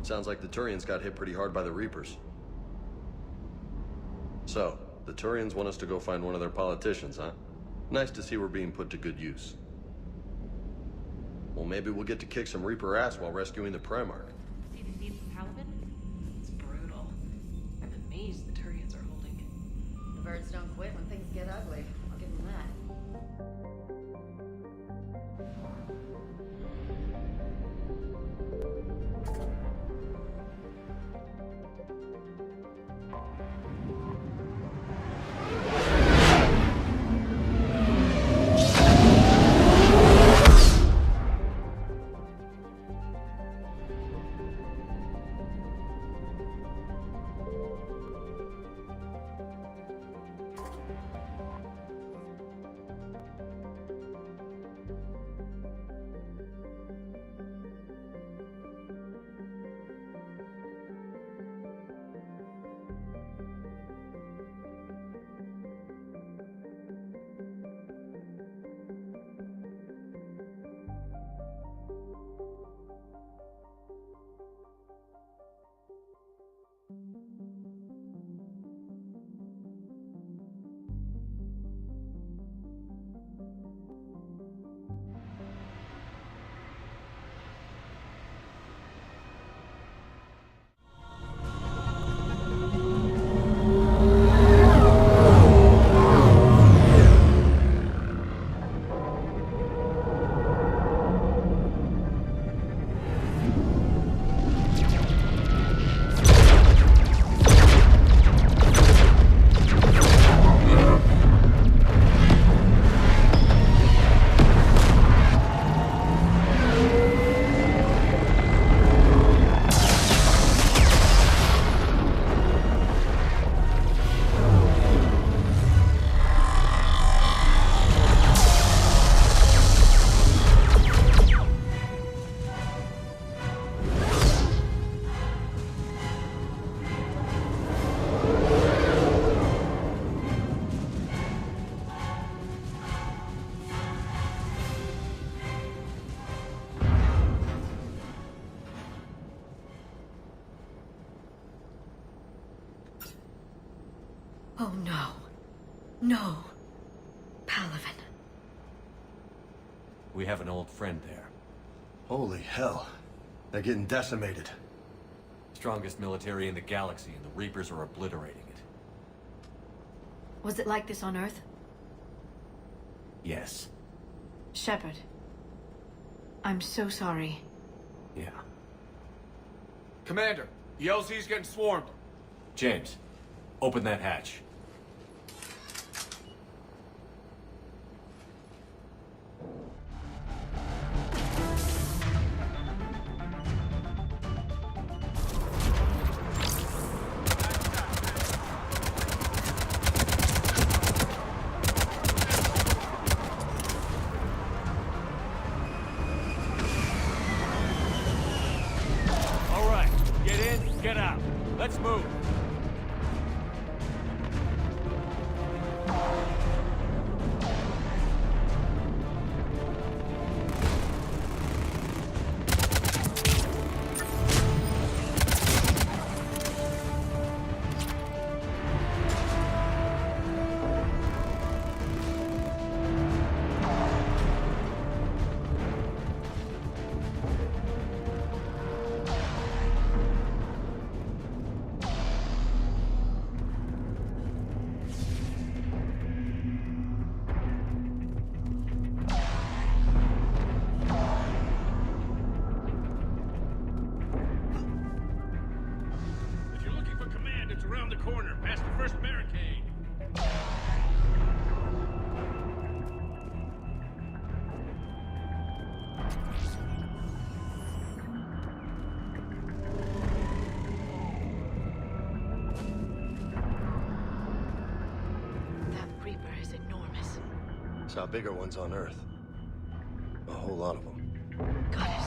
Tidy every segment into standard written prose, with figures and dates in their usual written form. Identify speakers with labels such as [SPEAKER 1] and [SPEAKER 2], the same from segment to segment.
[SPEAKER 1] Sounds like the Turians got hit pretty hard by the Reapers. So, the Turians want us to go find one of their politicians, huh? Nice to see we're being put to good use. Well, maybe we'll get to kick some Reaper ass while rescuing the Primarch.
[SPEAKER 2] See the feed from Palaven? It's brutal. I'm amazed the Turians are holding it.
[SPEAKER 3] The birds don't quit when things get ugly. I'll give them that.
[SPEAKER 4] Oh no. No. Palaven.
[SPEAKER 5] We have an old friend there.
[SPEAKER 1] Holy hell. They're getting decimated.
[SPEAKER 5] Strongest military in the galaxy, and the Reapers are obliterating it.
[SPEAKER 4] Was it like this on Earth?
[SPEAKER 5] Yes.
[SPEAKER 4] Shepard. I'm so sorry.
[SPEAKER 5] Yeah.
[SPEAKER 6] Commander, the LZ's getting swarmed.
[SPEAKER 5] James, open that hatch.
[SPEAKER 6] All right, get in, get out. Let's move.
[SPEAKER 7] Around the corner, past the first barricade.
[SPEAKER 4] That Reaper is enormous.
[SPEAKER 1] Saw bigger ones on Earth. A whole lot of them.
[SPEAKER 4] Goddess.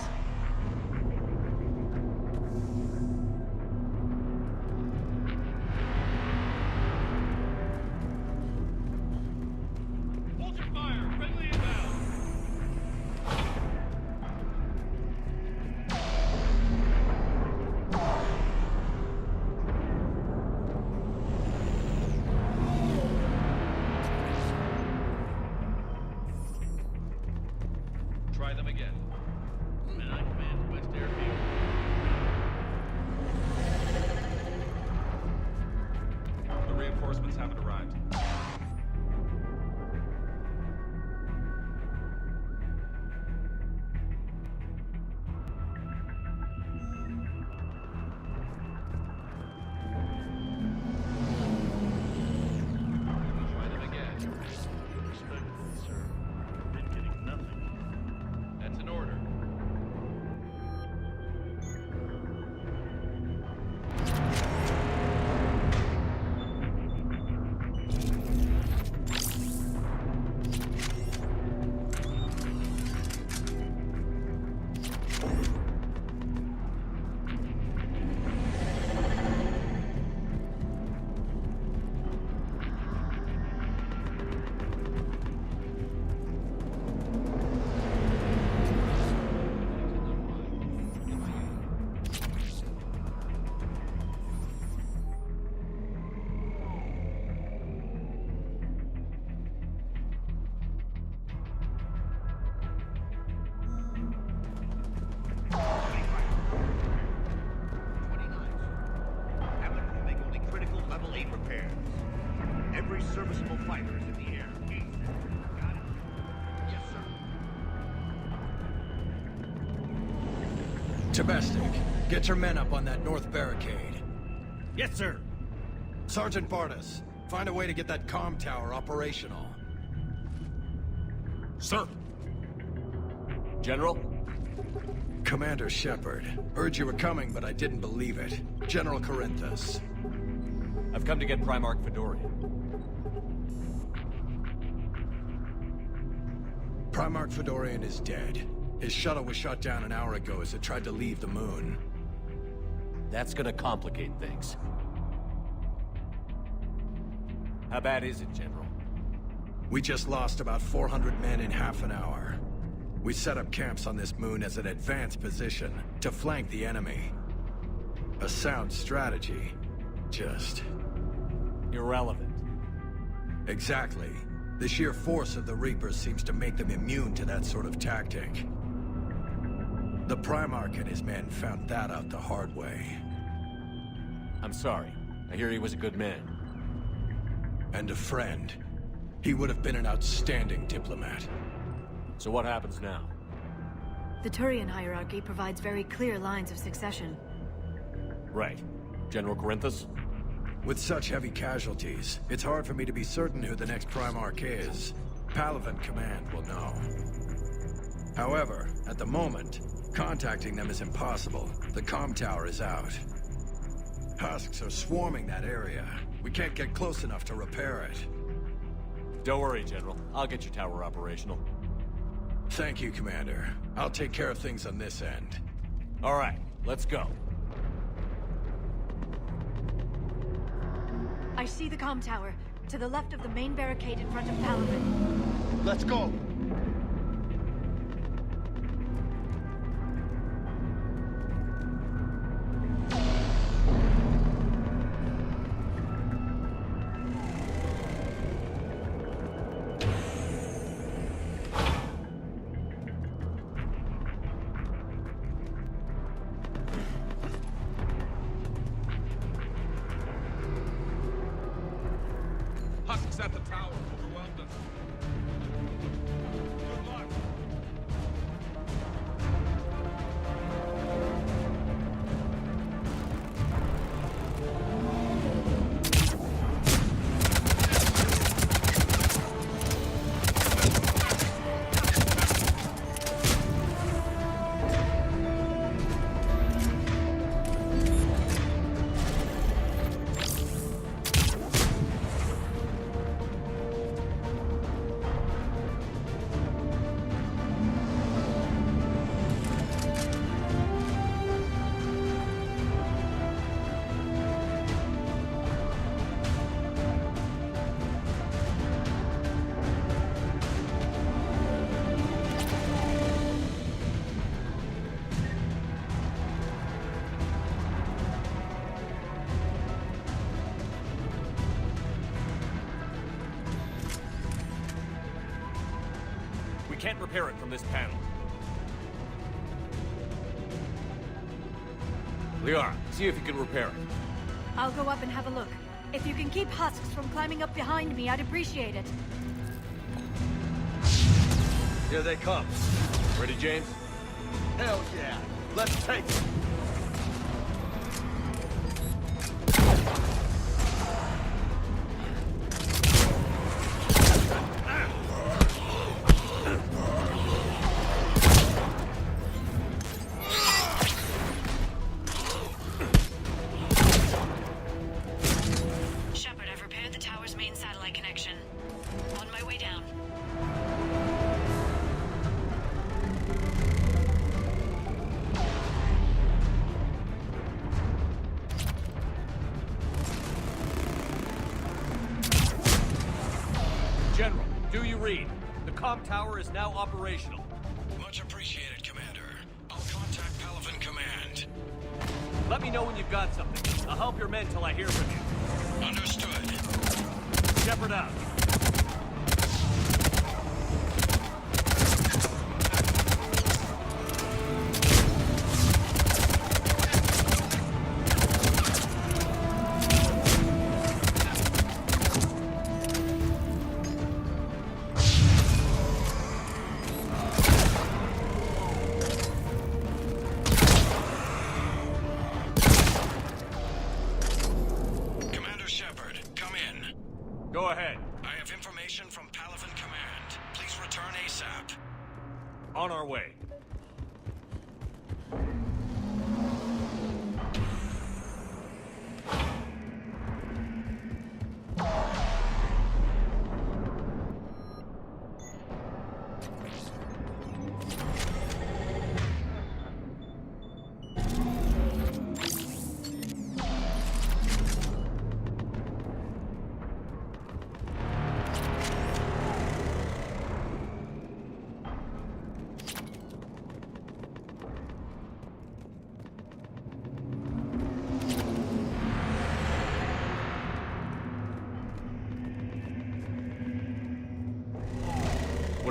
[SPEAKER 7] serviceable fighters in the air. Got it? Yes, sir.
[SPEAKER 8] Domestic, get your men up on that north barricade.
[SPEAKER 7] Yes, sir.
[SPEAKER 8] Sergeant Bartas, find a way to get that comm tower operational.
[SPEAKER 7] Sir.
[SPEAKER 5] General?
[SPEAKER 8] Commander Shepard, heard you were coming, but I didn't believe it. General Corinthus.
[SPEAKER 5] I've come to get Primarch Fedorian.
[SPEAKER 8] Primarch Fedorian is dead. His shuttle was shot down an hour ago as it tried to leave the moon.
[SPEAKER 5] That's gonna complicate things. How bad is it, General?
[SPEAKER 8] We just lost about 400 men in half an hour. We set up camps on this moon as an advanced position to flank the enemy. A sound strategy. Just...
[SPEAKER 5] Irrelevant.
[SPEAKER 8] Exactly. The sheer force of the Reapers seems to make them immune to that sort of tactic. The Primarch and his men found that out the hard way.
[SPEAKER 5] I'm sorry. I hear he was a good man.
[SPEAKER 8] And a friend. He would have been an outstanding diplomat.
[SPEAKER 5] So what happens now?
[SPEAKER 4] The Turian hierarchy provides very clear lines of succession.
[SPEAKER 5] Right. General Corinthus?
[SPEAKER 8] With such heavy casualties, it's hard for me to be certain who the next Primarch is. Palaven Command will know. However, at the moment, contacting them is impossible. The comm tower is out. Husks are swarming that area. We can't get close enough to repair it.
[SPEAKER 5] Don't worry, General. I'll get your tower operational.
[SPEAKER 8] Thank you, Commander. I'll take care of things on this end.
[SPEAKER 5] All right, let's go.
[SPEAKER 4] I see the comm tower, to the left of the main barricade in front of Palaven.
[SPEAKER 7] Let's go. Husks at the tower. Overwhelmed us. Good luck.
[SPEAKER 5] We can't repair it from this panel. Liara, see if you can repair it.
[SPEAKER 4] I'll go up and have a look. If you can keep Husks from climbing up behind me, I'd appreciate it.
[SPEAKER 5] Here they come. Ready, James?
[SPEAKER 1] Hell yeah! Let's take it!
[SPEAKER 4] Shepard, I've repaired the tower's main satellite connection. On my way down.
[SPEAKER 5] General, do you read? The comm tower is now operational.
[SPEAKER 8] Much appreciated, Commander. I'll contact Palaven Command.
[SPEAKER 5] Let me know when you've got something. I'll help your men till I hear from you.
[SPEAKER 8] Understood.
[SPEAKER 5] Shepard out.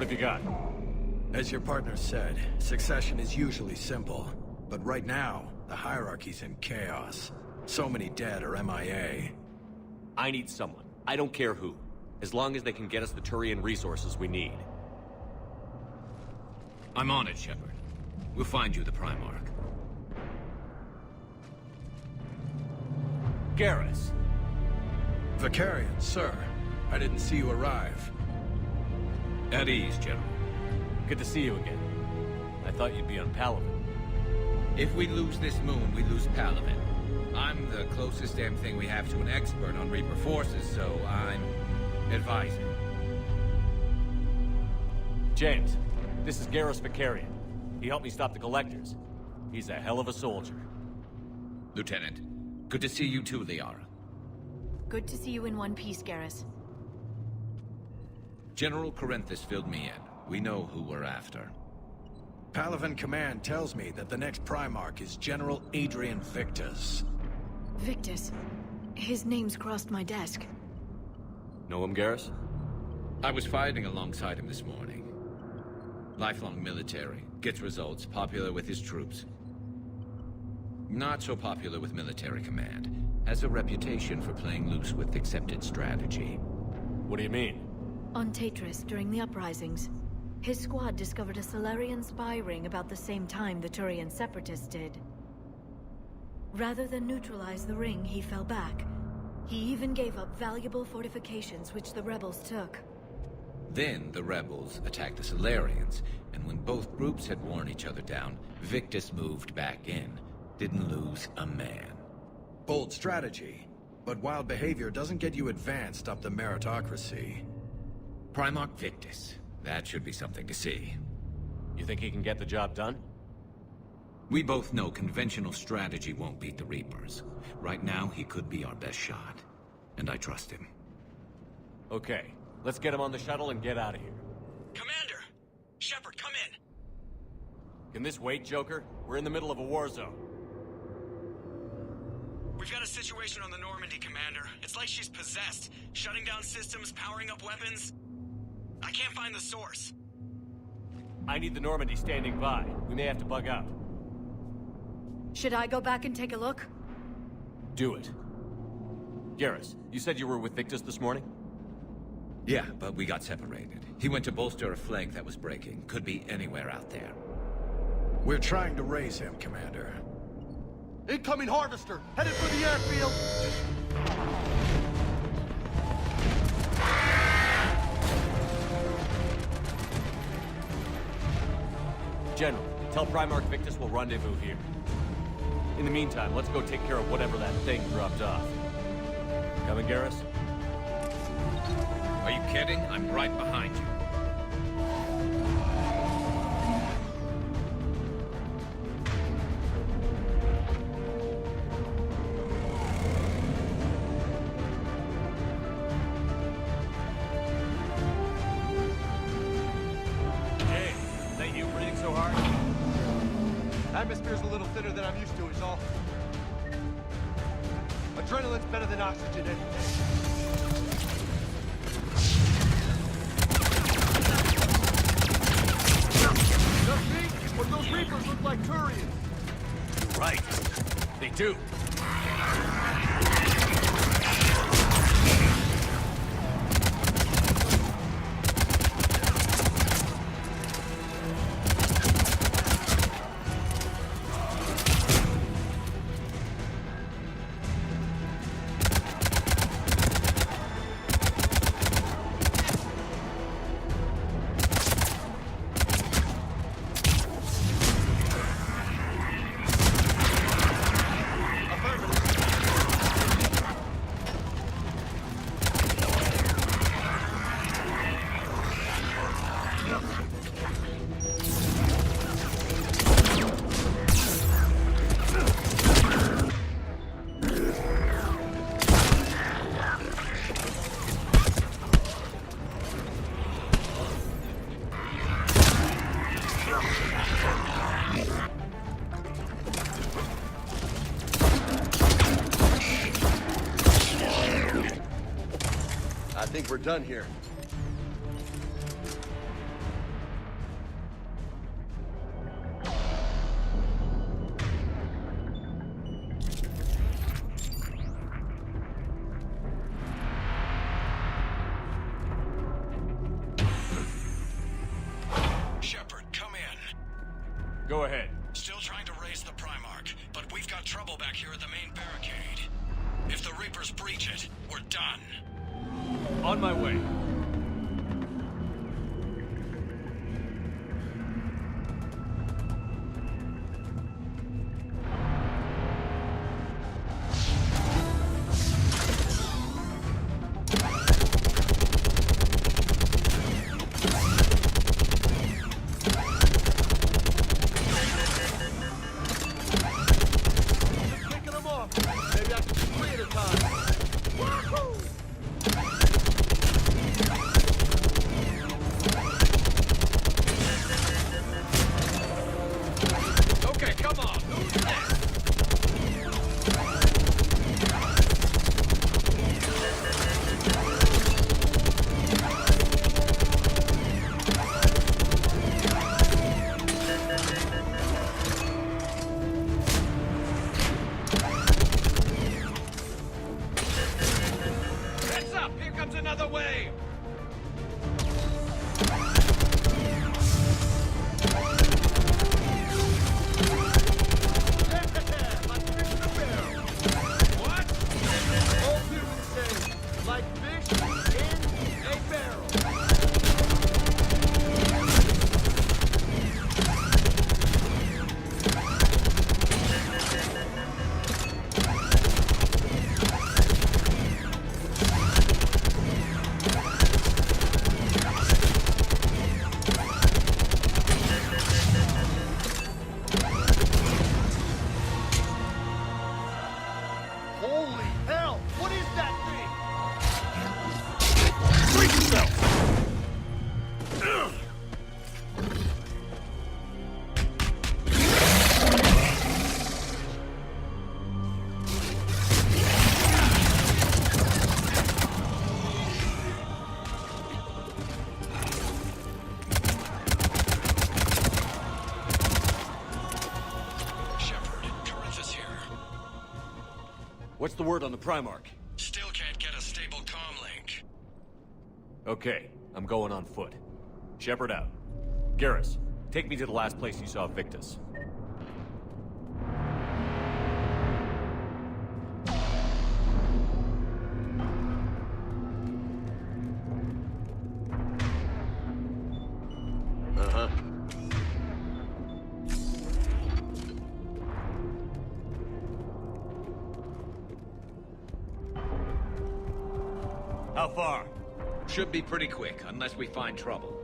[SPEAKER 6] have you got?
[SPEAKER 8] As your partner said, succession is usually simple. But right now, the hierarchy's in chaos. So many dead or MIA.
[SPEAKER 5] I need someone. I don't care who. As long as they can get us the Turian resources we need.
[SPEAKER 9] I'm on it, Shepard. We'll find you the Primarch.
[SPEAKER 5] Garrus!
[SPEAKER 8] Vicarian, sir. I didn't see you arrive.
[SPEAKER 9] At ease, General.
[SPEAKER 5] Good to see you again. I thought you'd be on Palaven.
[SPEAKER 9] If we lose this moon, we lose Palaven. I'm the closest damn thing we have to an expert on Reaper forces, so I'm advising.
[SPEAKER 5] James, this is Garrus Vicarian. He helped me stop the Collectors. He's a hell of a soldier.
[SPEAKER 9] Lieutenant, good to see you too, Liara.
[SPEAKER 4] Good to see you in one piece, Garrus.
[SPEAKER 9] General Corinthus filled me in. We know who we're after.
[SPEAKER 8] Palaven Command tells me that the next Primarch is General Adrian Victus.
[SPEAKER 4] Victus. His name's crossed my desk.
[SPEAKER 5] Know him, Garrus?
[SPEAKER 9] I was fighting alongside him this morning. Lifelong military, gets results, popular with his troops. Not so popular with military command. Has a reputation for playing loose with accepted strategy.
[SPEAKER 5] What do you mean?
[SPEAKER 4] On Tatris, during the uprisings, his squad discovered a Solarian spy ring about the same time the Turian separatists did. Rather than neutralize the ring, he fell back. He even gave up valuable fortifications which the rebels took.
[SPEAKER 9] Then the rebels attacked the Solarians, and when both groups had worn each other down, Victus moved back in. Didn't lose a man.
[SPEAKER 8] Bold strategy, but wild behavior doesn't get you advanced up the meritocracy.
[SPEAKER 9] Primarch Victus. That should be something to see.
[SPEAKER 5] You think he can get the job done?
[SPEAKER 9] We both know conventional strategy won't beat the Reapers. Right now, he could be our best shot. And I trust him.
[SPEAKER 5] Okay, let's get him on the shuttle and get out of here.
[SPEAKER 10] Commander! Shepard, come in!
[SPEAKER 5] Can this wait, Joker? We're in the middle of a war zone.
[SPEAKER 10] We've got a situation on the Normandy, Commander. It's like she's possessed. Shutting down systems, powering up weapons. I can't find the source.
[SPEAKER 5] I need the Normandy standing by. We may have to bug out.
[SPEAKER 4] Should I go back and take a look?
[SPEAKER 5] Do it. Garrus, you said you were with Victus this morning?
[SPEAKER 9] Yeah, but we got separated. He went to bolster a flank that was breaking. Could be anywhere out there.
[SPEAKER 8] We're trying to raise him, Commander.
[SPEAKER 1] Incoming Harvester! Headed for the airfield!
[SPEAKER 5] General, tell Primarch Victus we'll rendezvous here. In the meantime, let's go take care of whatever that thing dropped off. Coming, Garrus?
[SPEAKER 9] Are you kidding? I'm right behind you.
[SPEAKER 6] Hey, is that you breathing so hard?
[SPEAKER 11] Atmosphere's a little thinner than I'm used to, is all. Adrenaline's better than oxygen any day. Just me, but those Reapers look like Turians.
[SPEAKER 5] You're right. They do.
[SPEAKER 1] I think we're done here.
[SPEAKER 6] Go ahead.
[SPEAKER 10] Still trying to raise the Primarch, but we've got trouble back here at the main barricade. If the Reapers breach it, we're done.
[SPEAKER 6] On my way.
[SPEAKER 5] What's the word on the Primarch?
[SPEAKER 10] Still can't get a stable comm link.
[SPEAKER 5] Okay, I'm going on foot. Shepard out. Garrus, take me to the last place you saw Victus.
[SPEAKER 1] Uh-huh.
[SPEAKER 5] How far?
[SPEAKER 9] Should be pretty quick, unless we find trouble.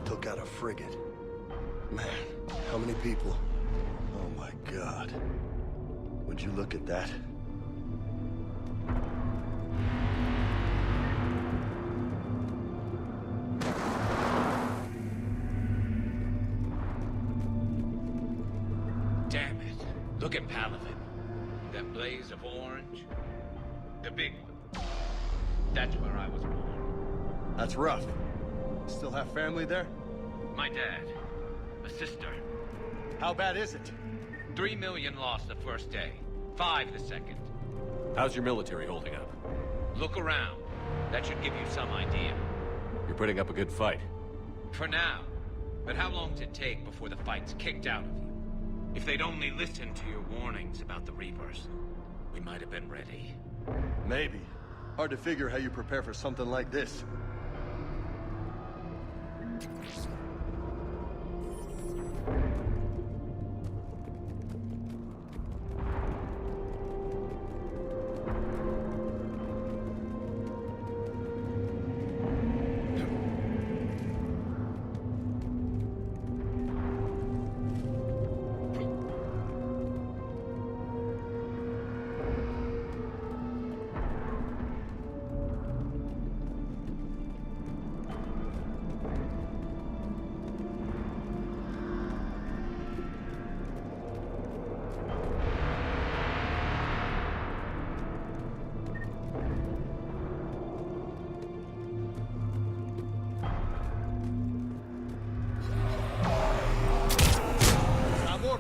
[SPEAKER 1] Took out a frigate. Man, how many people? Oh my God. Would you look at that?
[SPEAKER 9] Damn it. Look at Palaven. That blaze of orange. The big one. That's where I was born.
[SPEAKER 1] That's rough. Still have family there?
[SPEAKER 9] My dad. A sister.
[SPEAKER 1] How bad is it?
[SPEAKER 9] 3 million lost the first day. 5 the second.
[SPEAKER 5] How's your military holding up?
[SPEAKER 9] Look around. That should give you some idea.
[SPEAKER 5] You're putting up a good fight.
[SPEAKER 9] For now. But how long does it take before the fight's kicked out of you? If they'd only listened to your warnings about the Reapers, we might have been ready.
[SPEAKER 1] Maybe. Hard to figure how you prepare for something like this.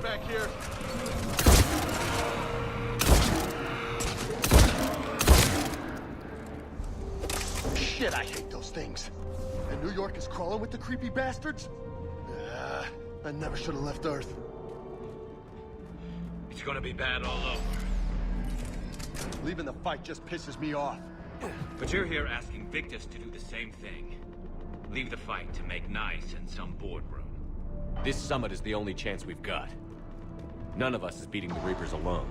[SPEAKER 11] Back here.
[SPEAKER 1] things. And New York is crawling with the creepy bastards? I never should have left Earth.
[SPEAKER 9] It's gonna be bad all over.
[SPEAKER 1] Leaving the fight just pisses me off.
[SPEAKER 9] But you're here asking Victus to do the same thing. Leave the fight to make nice in some boardroom.
[SPEAKER 5] This summit is the only chance we've got. None of us is beating the Reapers alone.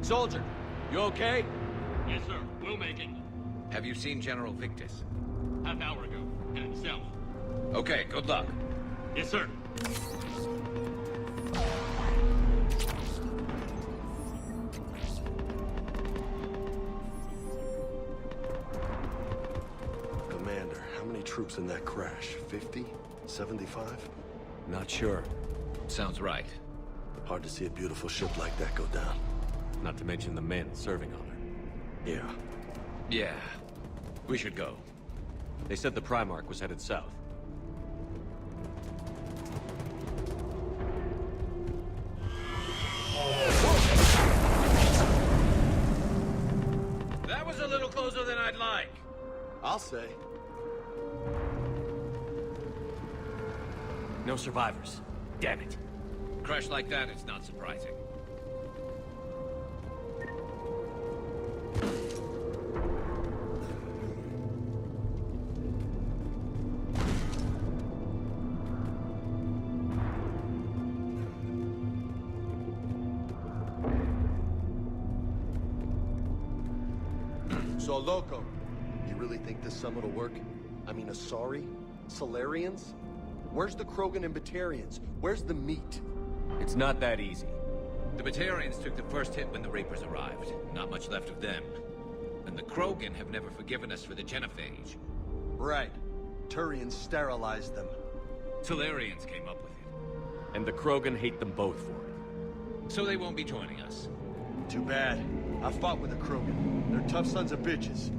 [SPEAKER 5] Soldier, you okay?
[SPEAKER 7] Yes, sir. We'll make it.
[SPEAKER 9] Have you seen General Victus?
[SPEAKER 7] Half hour ago. Headed south.
[SPEAKER 9] Okay, good luck.
[SPEAKER 7] Yes, sir.
[SPEAKER 1] Commander, how many troops in that crash? 50? 75?
[SPEAKER 5] Not sure.
[SPEAKER 9] Sounds right.
[SPEAKER 1] Hard to see a beautiful ship like that go down.
[SPEAKER 5] Not to mention the men serving on her.
[SPEAKER 1] Yeah.
[SPEAKER 9] Yeah. We should go.
[SPEAKER 5] They said the Primarch was headed south.
[SPEAKER 9] That was a little closer than I'd like.
[SPEAKER 1] I'll say.
[SPEAKER 5] No survivors. Damn it.
[SPEAKER 9] Crash like that, it's not surprising.
[SPEAKER 1] So, Loco, you really think this summit will work? I mean, Asari? Solarians? Where's the Krogan and Batarians? Where's the meat?
[SPEAKER 5] It's not that easy.
[SPEAKER 9] The Batarians took the first hit when the Reapers arrived. Not much left of them. And the Krogan have never forgiven us for the Genophage.
[SPEAKER 1] Right. Turian sterilized them.
[SPEAKER 9] Solarians came up with it.
[SPEAKER 5] And the Krogan hate them both for it.
[SPEAKER 9] So they won't be joining us.
[SPEAKER 1] Too bad. I fought with the Krogan. They're tough sons of bitches.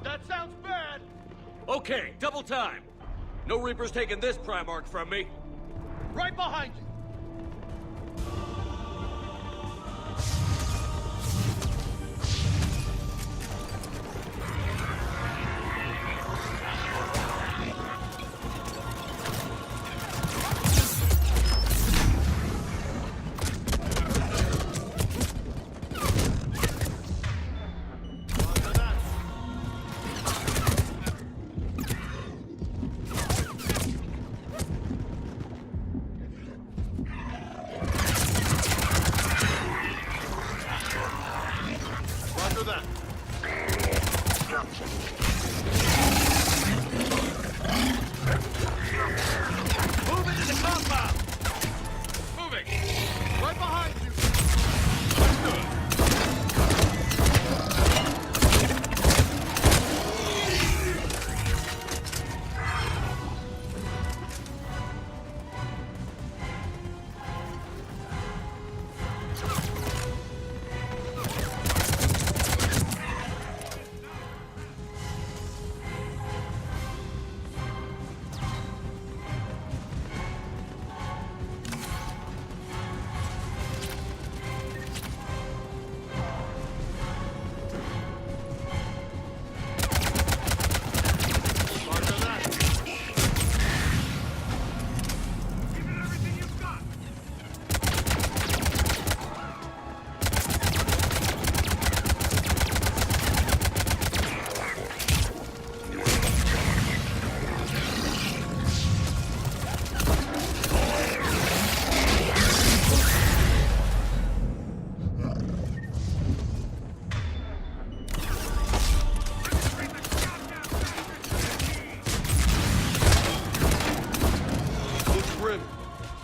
[SPEAKER 7] That sounds bad!
[SPEAKER 5] Okay, double time. No Reapers taking this Primarch from me.
[SPEAKER 7] Right behind you!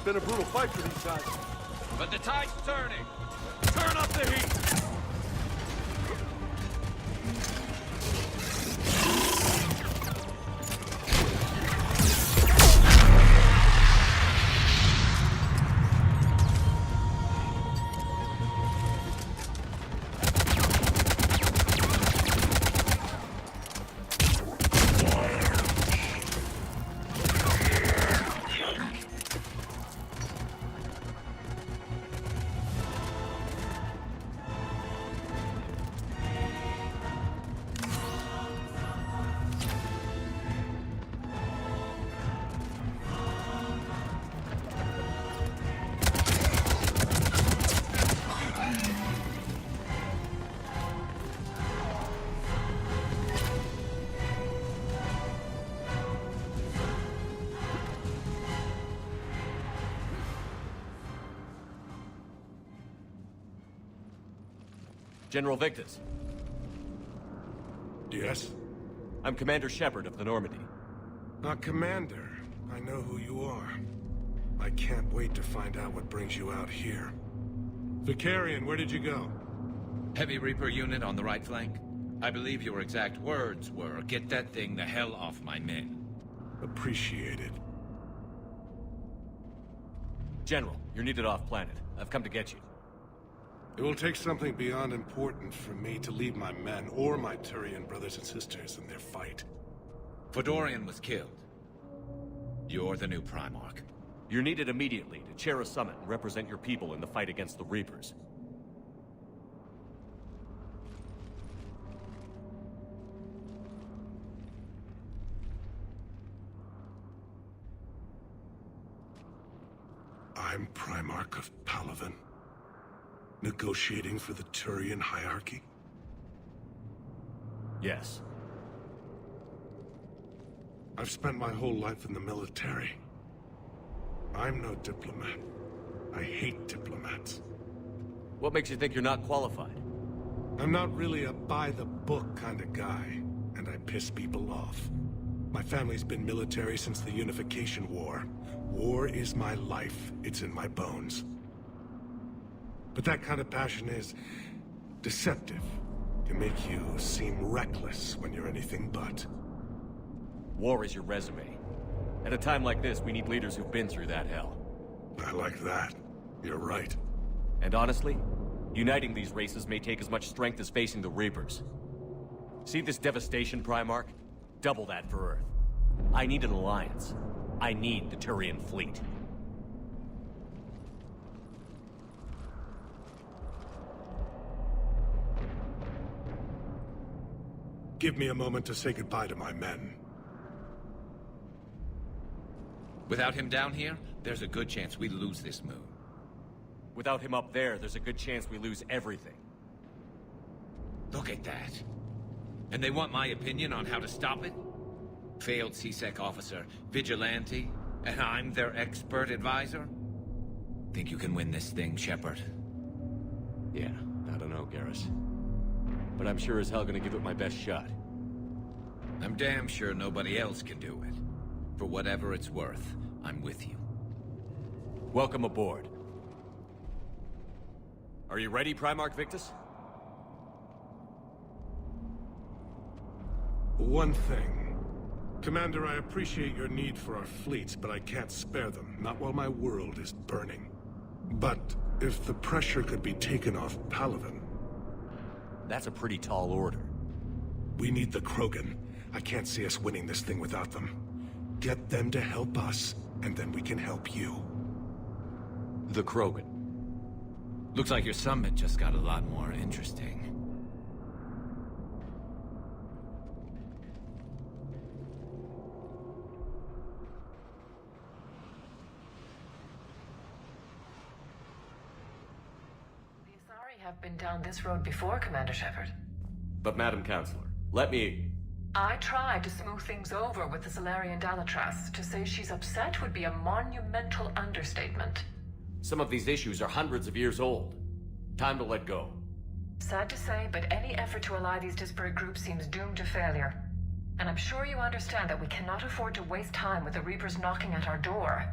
[SPEAKER 11] been a brutal fight for these guys.
[SPEAKER 9] But the tide's turning.
[SPEAKER 6] Turn up the heat!
[SPEAKER 5] General Victus.
[SPEAKER 11] Yes?
[SPEAKER 5] I'm Commander Shepard of the Normandy.
[SPEAKER 11] Commander. I know who you are. I can't wait to find out what brings you out here. Vicarian, where did you go?
[SPEAKER 9] Heavy Reaper unit on the right flank. I believe your exact words were, "Get that thing the hell off my men."
[SPEAKER 11] Appreciated.
[SPEAKER 5] General, you're needed off-planet. I've come to get you.
[SPEAKER 11] It will take something beyond important for me to leave my men or my Turian brothers and sisters in their fight.
[SPEAKER 9] Fedorian was killed. You're the new Primarch.
[SPEAKER 5] You're needed immediately to chair a summit and represent your people in the fight against the Reapers.
[SPEAKER 11] I'm Primarch of Palaven. Negotiating for the Turian hierarchy?
[SPEAKER 5] Yes.
[SPEAKER 11] I've spent my whole life in the military. I'm no diplomat. I hate diplomats.
[SPEAKER 5] What makes you think you're not qualified?
[SPEAKER 11] I'm not really a by-the-book kind of guy, and I piss people off. My family's been military since the Unification War. War is my life. It's in my bones. But that kind of passion is deceptive. Can make you seem reckless when you're anything but.
[SPEAKER 5] War is your resume. At a time like this, we need leaders who've been through that hell.
[SPEAKER 11] I like that. You're right.
[SPEAKER 5] And honestly, uniting these races may take as much strength as facing the Reapers. See this devastation, Primarch? Double that for Earth. I need an alliance. I need the Turian fleet.
[SPEAKER 11] Give me a moment to say goodbye to my men.
[SPEAKER 9] Without him down here, there's a good chance we lose this moon.
[SPEAKER 5] Without him up there's a good chance we lose everything.
[SPEAKER 9] Look at that. And they want my opinion on how to stop it? Failed CSEC officer, vigilante, and I'm their expert advisor? Think you can win this thing, Shepard?
[SPEAKER 5] Yeah, I don't know, Garrus. But I'm sure as hell gonna give it my best shot.
[SPEAKER 9] I'm damn sure nobody else can do it. For whatever it's worth, I'm with you.
[SPEAKER 5] Welcome aboard. Are you ready, Primarch Victus?
[SPEAKER 11] One thing. Commander, I appreciate your need for our fleets, but I can't spare them. Not while my world is burning. But if the pressure could be taken off Palaven...
[SPEAKER 5] That's a pretty tall order.
[SPEAKER 11] We need the Krogan. I can't see us winning this thing without them. Get them to help us, and then we can help you.
[SPEAKER 5] The Krogan.
[SPEAKER 9] Looks like your summit just got a lot more interesting.
[SPEAKER 2] Have been down this road before, Commander Shepard.
[SPEAKER 5] But Madam Counselor, let me...
[SPEAKER 2] I tried to smooth things over with the Salarian Dalatras. To say she's upset would be a monumental understatement.
[SPEAKER 5] Some of these issues are hundreds of years old. Time to let go.
[SPEAKER 2] Sad to say, but any effort to ally these disparate groups seems doomed to failure. And I'm sure you understand that we cannot afford to waste time with the Reapers knocking at our door.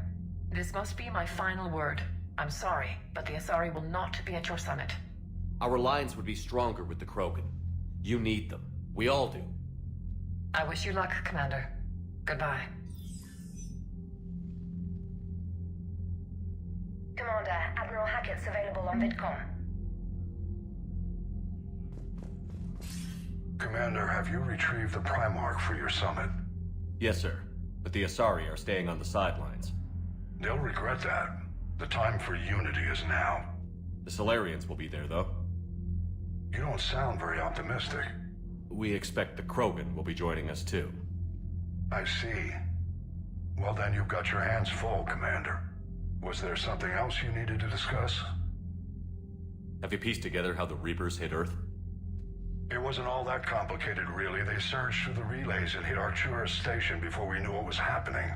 [SPEAKER 2] This must be my final word. I'm sorry, but the Asari will not be at your summit.
[SPEAKER 5] Our alliance would be stronger with the Krogan. You need them. We all do.
[SPEAKER 2] I wish you luck, Commander. Goodbye.
[SPEAKER 12] Commander, Admiral Hackett's available on VidCom.
[SPEAKER 11] Commander, have you retrieved the Primarch for your summit?
[SPEAKER 5] Yes, sir. But the Asari are staying on the sidelines.
[SPEAKER 11] They'll regret that. The time for unity is now.
[SPEAKER 5] The Solarians will be there, though.
[SPEAKER 11] You don't sound very optimistic.
[SPEAKER 5] We expect the Krogan will be joining us, too.
[SPEAKER 11] I see. Well, then you've got your hands full, Commander. Was there something else you needed to discuss?
[SPEAKER 5] Have you pieced together how the Reapers hit Earth?
[SPEAKER 11] It wasn't all that complicated, really. They surged through the relays and hit Artura's station before we knew what was happening.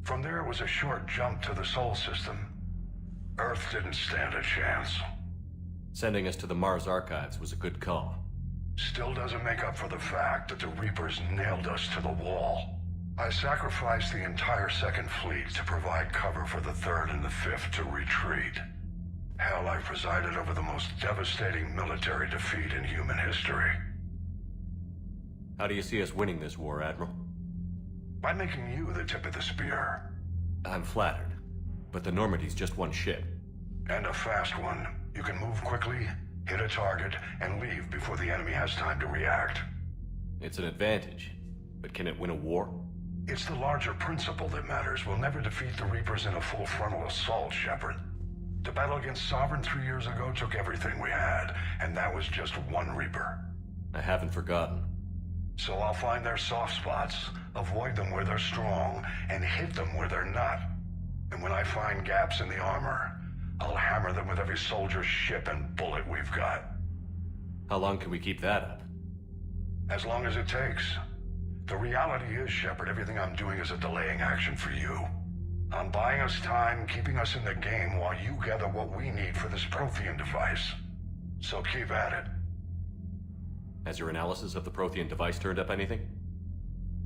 [SPEAKER 11] From there, it was a short jump to the Sol system. Earth didn't stand a chance.
[SPEAKER 5] Sending us to the Mars Archives was a good call.
[SPEAKER 11] Still doesn't make up for the fact that the Reapers nailed us to the wall. I sacrificed the entire Second Fleet to provide cover for the Third and the Fifth to retreat. Hell, I presided over the most devastating military defeat in human history.
[SPEAKER 5] How do you see us winning this war, Admiral?
[SPEAKER 11] By making you the tip of the spear.
[SPEAKER 5] I'm flattered, but the Normandy's just one ship.
[SPEAKER 11] And a fast one. You can move quickly, hit a target, and leave before the enemy has time to react.
[SPEAKER 5] It's an advantage, but can it win a war?
[SPEAKER 11] It's the larger principle that matters. We'll never defeat the Reapers in a full frontal assault, Shepard. The battle against Sovereign 3 years ago took everything we had, and that was just one Reaper.
[SPEAKER 5] I haven't forgotten.
[SPEAKER 11] So I'll find their soft spots, avoid them where they're strong, and hit them where they're not. And when I find gaps in the armor, I'll hammer them with every soldier, ship, and bullet we've got.
[SPEAKER 5] How long can we keep that up?
[SPEAKER 11] As long as it takes. The reality is, Shepard, everything I'm doing is a delaying action for you. I'm buying us time, keeping us in the game while you gather what we need for this Prothean device. So keep at it.
[SPEAKER 5] Has your analysis of the Prothean device turned up anything?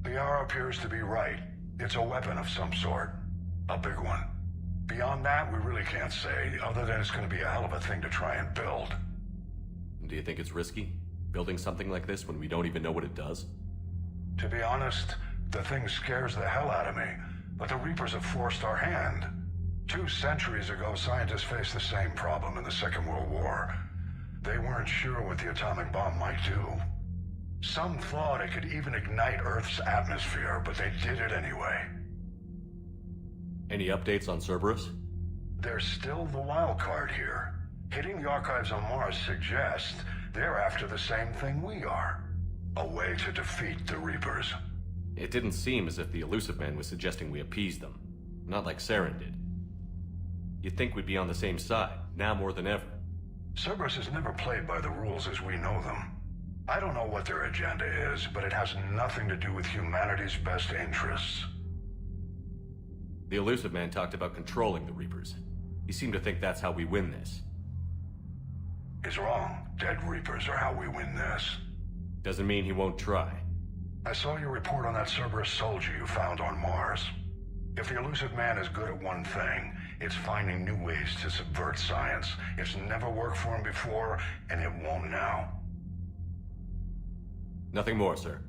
[SPEAKER 11] The R appears to be right. It's a weapon of some sort. A big one. Beyond that, we really can't say, other than it's going to be a hell of a thing to try and build.
[SPEAKER 5] Do you think it's risky, building something like this when we don't even know what it does?
[SPEAKER 11] To be honest, the thing scares the hell out of me, but the Reapers have forced our hand. 2 centuries ago, scientists faced the same problem in the Second World War. They weren't sure what the atomic bomb might do. Some thought it could even ignite Earth's atmosphere, but they did it anyway.
[SPEAKER 5] Any updates on Cerberus?
[SPEAKER 11] They're still the wild card here. Hitting the archives on Mars suggests they're after the same thing we are. A way to defeat the Reapers.
[SPEAKER 5] It didn't seem as if the Elusive Man was suggesting we appease them. Not like Saren did. You'd think we'd be on the same side, now more than ever.
[SPEAKER 11] Cerberus has never played by the rules as we know them. I don't know what their agenda is, but it has nothing to do with humanity's best interests.
[SPEAKER 5] The Elusive Man talked about controlling the Reapers. He seemed to think that's how we win this.
[SPEAKER 11] He's wrong. Dead Reapers are how we win this.
[SPEAKER 5] Doesn't mean he won't try.
[SPEAKER 11] I saw your report on that Cerberus soldier you found on Mars. If the Elusive Man is good at one thing, it's finding new ways to subvert science. It's never worked for him before, and it won't now.
[SPEAKER 5] Nothing more, sir.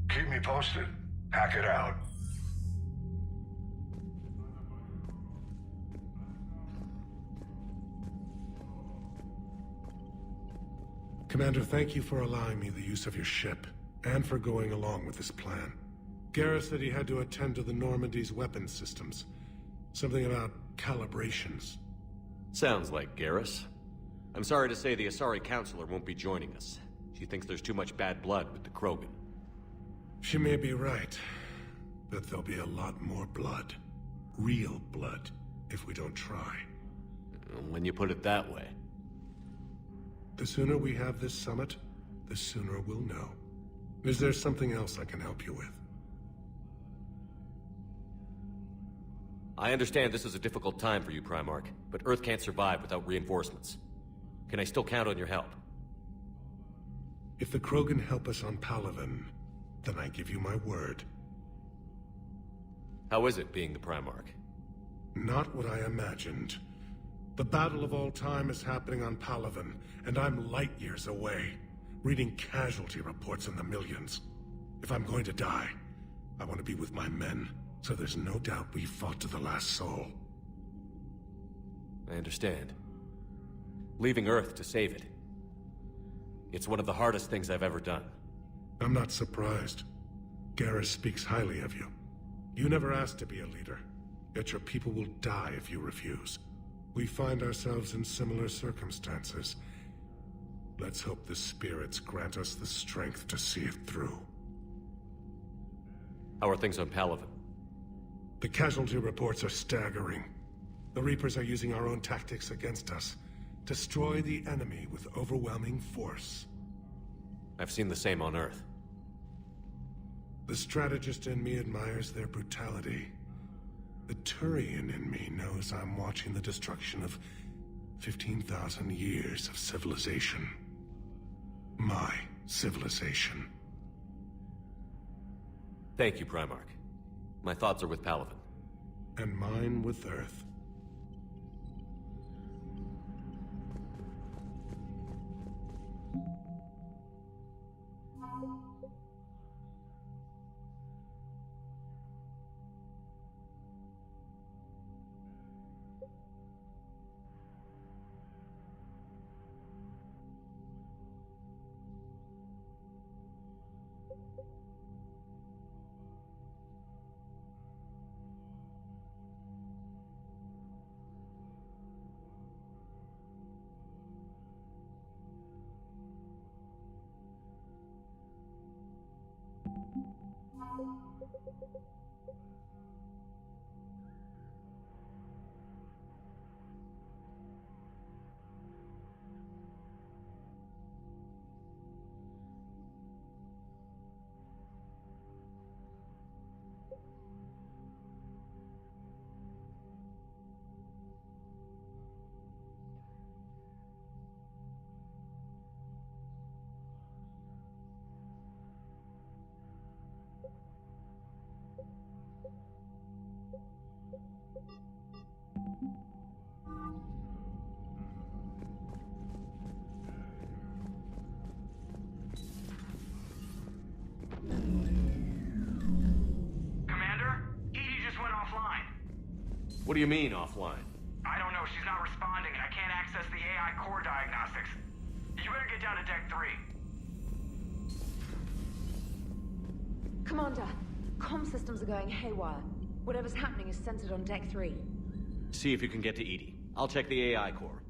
[SPEAKER 11] Keep me posted. Hack it out. Commander, thank you for allowing me the use of your ship, and for going along with this plan. Garrus said he had to attend to the Normandy's weapons systems. Something about calibrations.
[SPEAKER 5] Sounds like Garrus. I'm sorry to say the Asari Counselor won't be joining us. She thinks there's too much bad blood with the Krogan.
[SPEAKER 11] She may be right, but there'll be a lot more blood. Real blood, if we don't try.
[SPEAKER 5] When you put it that way.
[SPEAKER 11] The sooner we have this summit, the sooner we'll know. Is there something else I can help you with?
[SPEAKER 5] I understand this is a difficult time for you, Primarch, but Earth can't survive without reinforcements. Can I still count on your help?
[SPEAKER 11] If the Krogan help us on Palaven, then I give you my word.
[SPEAKER 5] How is it being the Primarch?
[SPEAKER 11] Not what I imagined. The battle of all time is happening on Palaven, and I'm light years away, reading casualty reports in the millions. If I'm going to die, I want to be with my men, so there's no doubt we fought to the last soul.
[SPEAKER 5] I understand. Leaving Earth to save it. It's one of the hardest things I've ever done.
[SPEAKER 11] I'm not surprised. Garrus speaks highly of you. You never asked to be a leader, yet your people will die if you refuse. We find ourselves in similar circumstances. Let's hope the spirits grant us the strength to see it through.
[SPEAKER 5] How are things on Palaven?
[SPEAKER 11] The casualty reports are staggering. The Reapers are using our own tactics against us. Destroy the enemy with overwhelming force.
[SPEAKER 5] I've seen the same on Earth.
[SPEAKER 11] The strategist in me admires their brutality. The Turian in me knows I'm watching the destruction of 15,000 years of civilization. My civilization.
[SPEAKER 5] Thank you, Primarch. My thoughts are with Palaven.
[SPEAKER 11] And mine with Earth.
[SPEAKER 5] What do you mean, offline?
[SPEAKER 10] I don't know. She's not responding, and I can't access the AI core diagnostics. You better get down to Deck 3.
[SPEAKER 3] Commander, comm systems are going haywire. Whatever's happening is centered on Deck 3.
[SPEAKER 5] See if you can get to EDI. I'll check the AI core.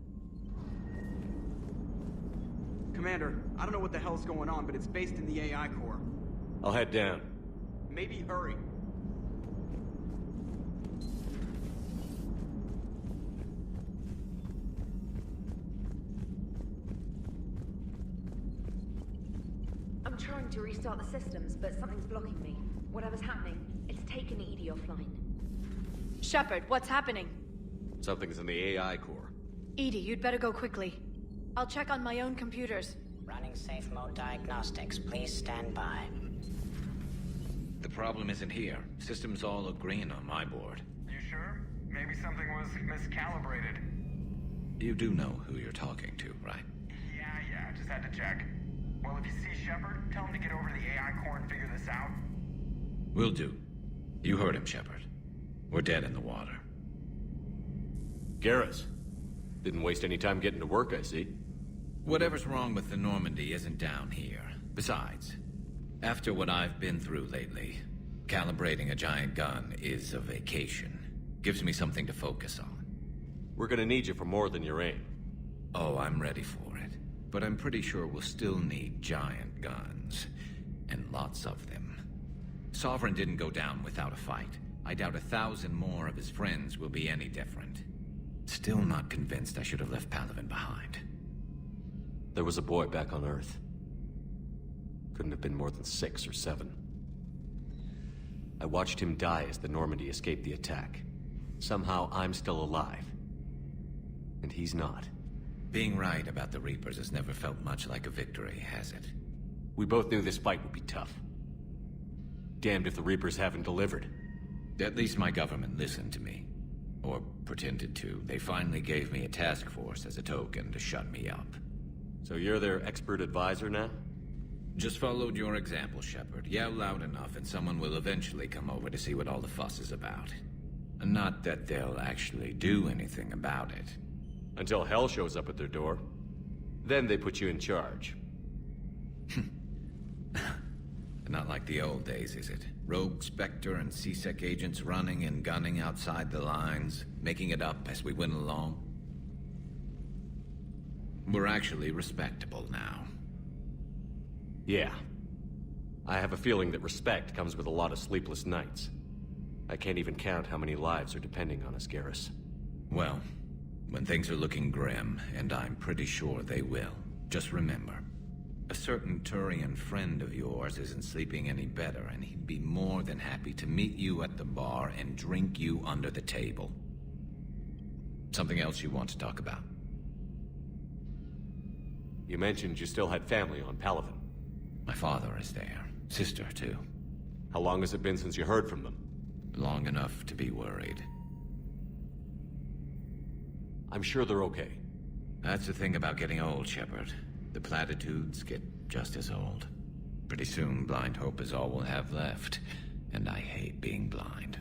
[SPEAKER 13] Commander, I don't know what the hell's going on, but it's based in the AI core.
[SPEAKER 5] I'll head down.
[SPEAKER 13] Maybe hurry.
[SPEAKER 3] I'm trying to restart the systems, but something's blocking me. Whatever's happening, it's taken EDI offline.
[SPEAKER 4] Shepard, what's happening?
[SPEAKER 5] Something's in the AI core.
[SPEAKER 4] EDI, you'd better go quickly. I'll check on my own computers.
[SPEAKER 14] Running safe mode diagnostics. Please stand by.
[SPEAKER 9] The problem isn't here. Systems all look green on my board.
[SPEAKER 10] You sure? Maybe something was miscalibrated.
[SPEAKER 9] You do know who you're talking to, right?
[SPEAKER 10] Yeah, just had to check. Well, if you see Shepard, tell him to get over to the AI core and figure this out.
[SPEAKER 9] Will do. You heard him, Shepard. We're dead in the water.
[SPEAKER 5] Garrus. Didn't waste any time getting to work, I see.
[SPEAKER 9] Whatever's wrong with the Normandy isn't down here. Besides, after what I've been through lately, calibrating a giant gun is a vacation. Gives me something to focus on.
[SPEAKER 5] We're gonna need you for more than your aim.
[SPEAKER 9] Oh, I'm ready for it. But I'm pretty sure we'll still need giant guns. And lots of them. Sovereign didn't go down without a fight. I doubt 1,000 more of his friends will be any different. Still not convinced I should have left Palaven behind.
[SPEAKER 5] There was a boy back on Earth. Couldn't have been more than 6 or 7. I watched him die as the Normandy escaped the attack. Somehow I'm still alive. And he's not.
[SPEAKER 9] Being right about the Reapers has never felt much like a victory, has it?
[SPEAKER 5] We both knew this fight would be tough. Damned if the Reapers haven't delivered.
[SPEAKER 9] At least my government listened to me. Or pretended to. They finally gave me a task force as a token to shut me up.
[SPEAKER 5] So you're their expert advisor now?
[SPEAKER 9] Just followed your example, Shepard. Yell loud enough and someone will eventually come over to see what all the fuss is about. Not that they'll actually do anything about it.
[SPEAKER 5] Until hell shows up at their door. Then they put you in charge.
[SPEAKER 9] Not like the old days, is it? Rogue Spectre and CSEC agents running and gunning outside the lines, making it up as we went along. We're actually respectable now.
[SPEAKER 5] Yeah. I have a feeling that respect comes with a lot of sleepless nights. I can't even count how many lives are depending on us, Garrus.
[SPEAKER 9] Well, when things are looking grim, and I'm pretty sure they will, just remember, a certain Turian friend of yours isn't sleeping any better, and he'd be more than happy to meet you at the bar and drink you under the table. Something else you want to talk about?
[SPEAKER 5] You mentioned you still had family on Palaven.
[SPEAKER 9] My father is there. Sister, too.
[SPEAKER 5] How long has it been since you heard from them?
[SPEAKER 9] Long enough to be worried.
[SPEAKER 5] I'm sure they're okay.
[SPEAKER 9] That's the thing about getting old, Shepard. The platitudes get just as old. Pretty soon, blind hope is all we'll have left. And I hate being blind.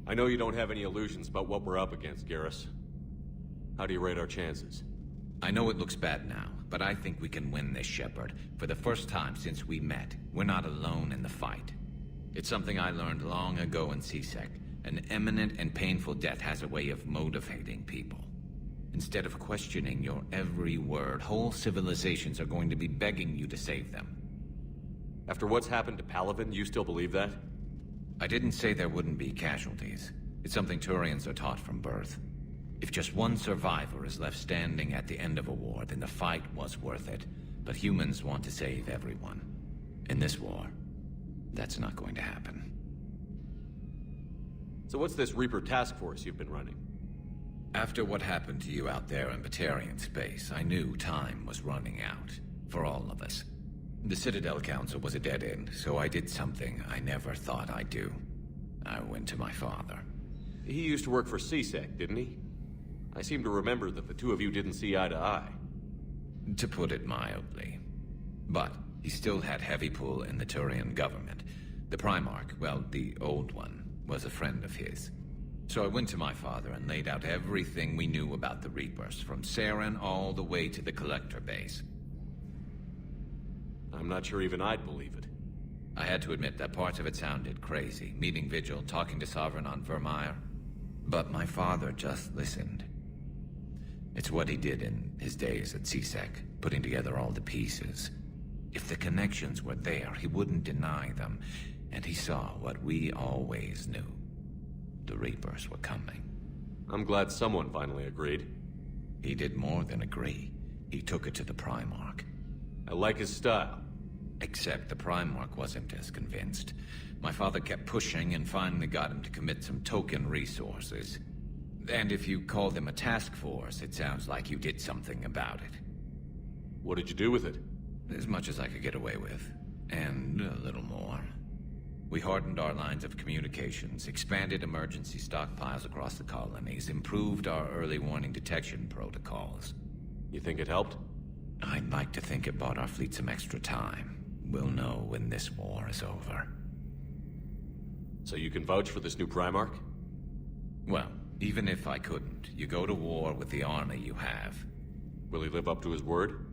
[SPEAKER 5] I know you don't have any illusions about what we're up against, Garrus. How do you rate our chances?
[SPEAKER 9] I know it looks bad now, but I think we can win this, Shepard. For the first time since we met, we're not alone in the fight. It's something I learned long ago in CSEC. An imminent and painful death has a way of motivating people. Instead of questioning your every word, whole civilizations are going to be begging you to save them.
[SPEAKER 5] After what's happened to Palaven, you still believe that?
[SPEAKER 9] I didn't say there wouldn't be casualties. It's something Turians are taught from birth. If just one survivor is left standing at the end of a war, then the fight was worth it. But humans want to save everyone. In this war, that's not going to happen.
[SPEAKER 5] So what's this Reaper task force you've been running?
[SPEAKER 9] After what happened to you out there in Batarian space, I knew time was running out. For all of us. The Citadel Council was a dead end, so I did something I never thought I'd do. I went to my father.
[SPEAKER 5] He used to work for CSEC, didn't he? I seem to remember that the two of you didn't see eye to eye.
[SPEAKER 9] To put it mildly. But he still had heavy pull in the Turian government. The Primarch, well, the old one, was a friend of his. So I went to my father and laid out everything we knew about the Reapers, from Saren all the way to the Collector base.
[SPEAKER 5] I'm not sure even I'd believe it.
[SPEAKER 9] I had to admit that parts of it sounded crazy, meeting Vigil, talking to Sovereign on Vermeer. But my father just listened. It's what he did in his days at CSEC, putting together all the pieces. If the connections were there, he wouldn't deny them, and he saw what we always knew. The Reapers were coming.
[SPEAKER 5] I'm glad someone finally agreed.
[SPEAKER 9] He did more than agree. He took it to the Primarch.
[SPEAKER 5] I like his style.
[SPEAKER 9] Except the Primarch wasn't as convinced. My father kept pushing and finally got him to commit some token resources. And if you call them a task force, it sounds like you did something about it.
[SPEAKER 5] What did you do with it?
[SPEAKER 9] As much as I could get away with. And a little more. We hardened our lines of communications, expanded emergency stockpiles across the colonies, improved our early warning detection protocols.
[SPEAKER 5] You think it helped?
[SPEAKER 9] I'd like to think it bought our fleet some extra time. We'll know when this war is over.
[SPEAKER 5] So you can vouch for this new Primarch?
[SPEAKER 9] Well, even if I couldn't, you go to war with the army you have.
[SPEAKER 5] Will he live up to his word?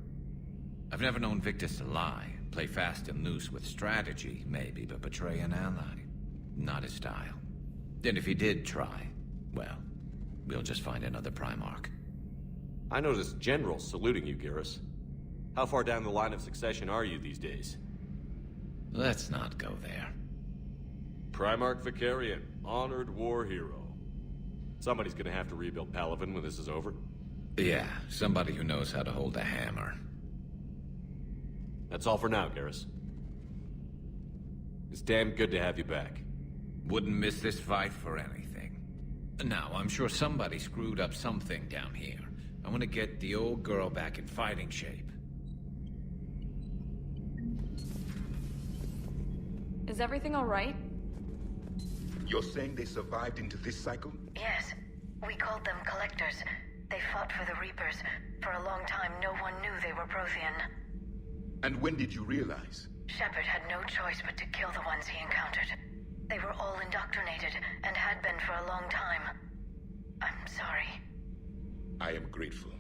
[SPEAKER 9] I've never known Victus to lie. Play fast and loose with strategy, maybe, but betray an ally. Not his style. And if he did try, well, we'll just find another Primarch.
[SPEAKER 5] I noticed generals saluting you, Garrus. How far down the line of succession are you these days?
[SPEAKER 9] Let's not go there.
[SPEAKER 5] Primarch Vicarian, honored war hero. Somebody's gonna have to rebuild Palaven when this is over.
[SPEAKER 9] Yeah, somebody who knows how to hold a hammer.
[SPEAKER 5] That's all for now, Garrus. It's damn good to have you back.
[SPEAKER 9] Wouldn't miss this fight for anything. Now, I'm sure somebody screwed up something down here. I want to get the old girl back in fighting shape.
[SPEAKER 3] Is everything all right?
[SPEAKER 15] You're saying they survived into this cycle?
[SPEAKER 12] Yes. We called them Collectors. They fought for the Reapers. For a long time, no one knew they were Prothean.
[SPEAKER 15] And when did you realize?
[SPEAKER 12] Shepard had no choice but to kill the ones he encountered. They were all indoctrinated, and had been for a long time. I'm sorry.
[SPEAKER 15] I am grateful.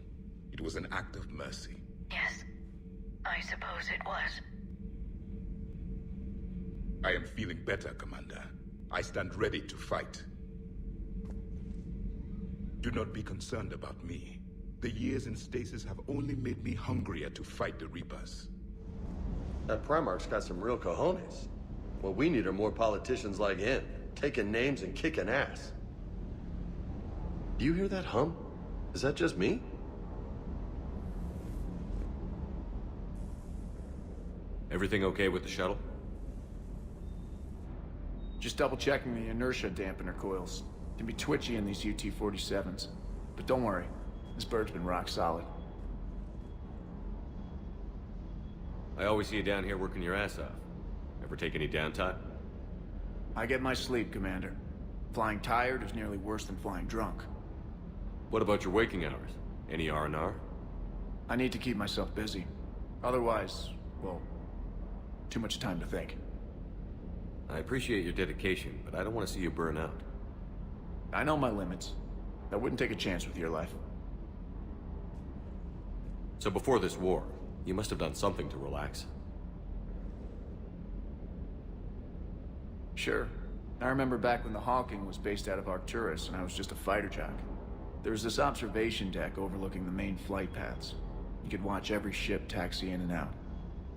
[SPEAKER 15] It was an act of mercy.
[SPEAKER 12] Yes, I suppose it was.
[SPEAKER 15] I am feeling better, Commander. I stand ready to fight. Do not be concerned about me. The years in stasis have only made me hungrier to fight the Reapers.
[SPEAKER 1] That Primarch's got some real cojones. What we need are more politicians like him, taking names and kicking ass. Do you hear that hum? Is that just me?
[SPEAKER 5] Everything okay with the shuttle?
[SPEAKER 6] Just double-checking the inertia dampener coils. Can be twitchy in these UT-47s. But don't worry, this bird's been rock solid.
[SPEAKER 5] I always see you down here working your ass off. Ever take any downtime?
[SPEAKER 6] I get my sleep, Commander. Flying tired is nearly worse than flying drunk.
[SPEAKER 5] What about your waking hours? Any R&R?
[SPEAKER 6] I need to keep myself busy. Otherwise, well, too much time to think.
[SPEAKER 5] I appreciate your dedication, but I don't want to see you burn out.
[SPEAKER 6] I know my limits. I wouldn't take a chance with your life.
[SPEAKER 5] So before this war, you must have done something to relax.
[SPEAKER 6] Sure. I remember back when the Hawking was based out of Arcturus and I was just a fighter jock. There was this observation deck overlooking the main flight paths. You could watch every ship taxi in and out.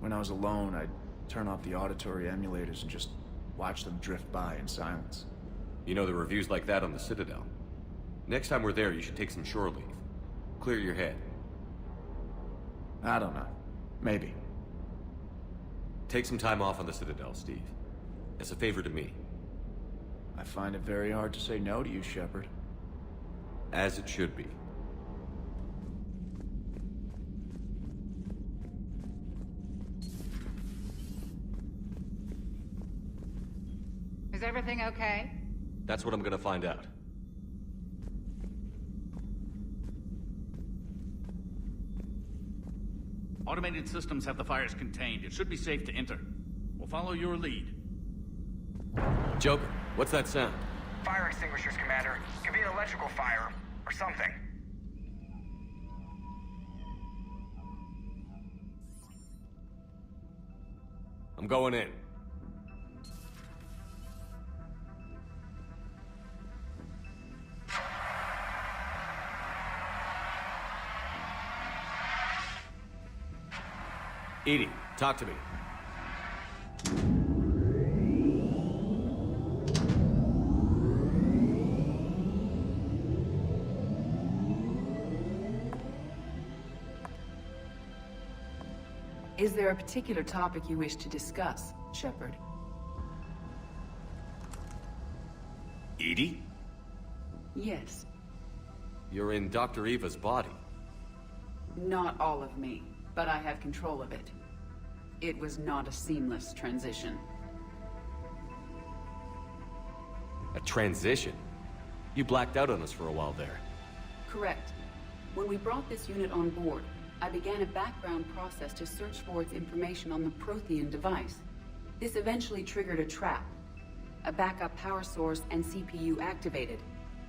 [SPEAKER 6] When I was alone, I'd turn off the auditory emulators and just watch them drift by in silence.
[SPEAKER 5] You know, the reviews like that on the Citadel. Next time we're there, you should take some shore leave. Clear your head.
[SPEAKER 6] I don't know. Maybe.
[SPEAKER 5] Take some time off on the Citadel, Steve. As a favor to me.
[SPEAKER 6] I find it very hard to say no to you, Shepard.
[SPEAKER 5] As it should be.
[SPEAKER 16] Is everything okay?
[SPEAKER 5] That's what I'm gonna find out.
[SPEAKER 7] Automated systems have the fires contained. It should be safe to enter. We'll follow your lead.
[SPEAKER 5] Joker, what's that sound?
[SPEAKER 10] Fire extinguishers, Commander. Could be an electrical fire, or something.
[SPEAKER 5] I'm going in. Edie, talk to me.
[SPEAKER 17] Is there a particular topic you wish to discuss, Shepard?
[SPEAKER 5] Edie?
[SPEAKER 17] Yes.
[SPEAKER 5] You're in Dr. Eva's body.
[SPEAKER 17] Not all of me, but I have control of it. It was not a seamless transition.
[SPEAKER 5] A transition? You blacked out on us for a while there.
[SPEAKER 17] Correct. When we brought this unit on board, I began a background process to search for its information on the Prothean device. This eventually triggered a trap. A backup power source and CPU activated,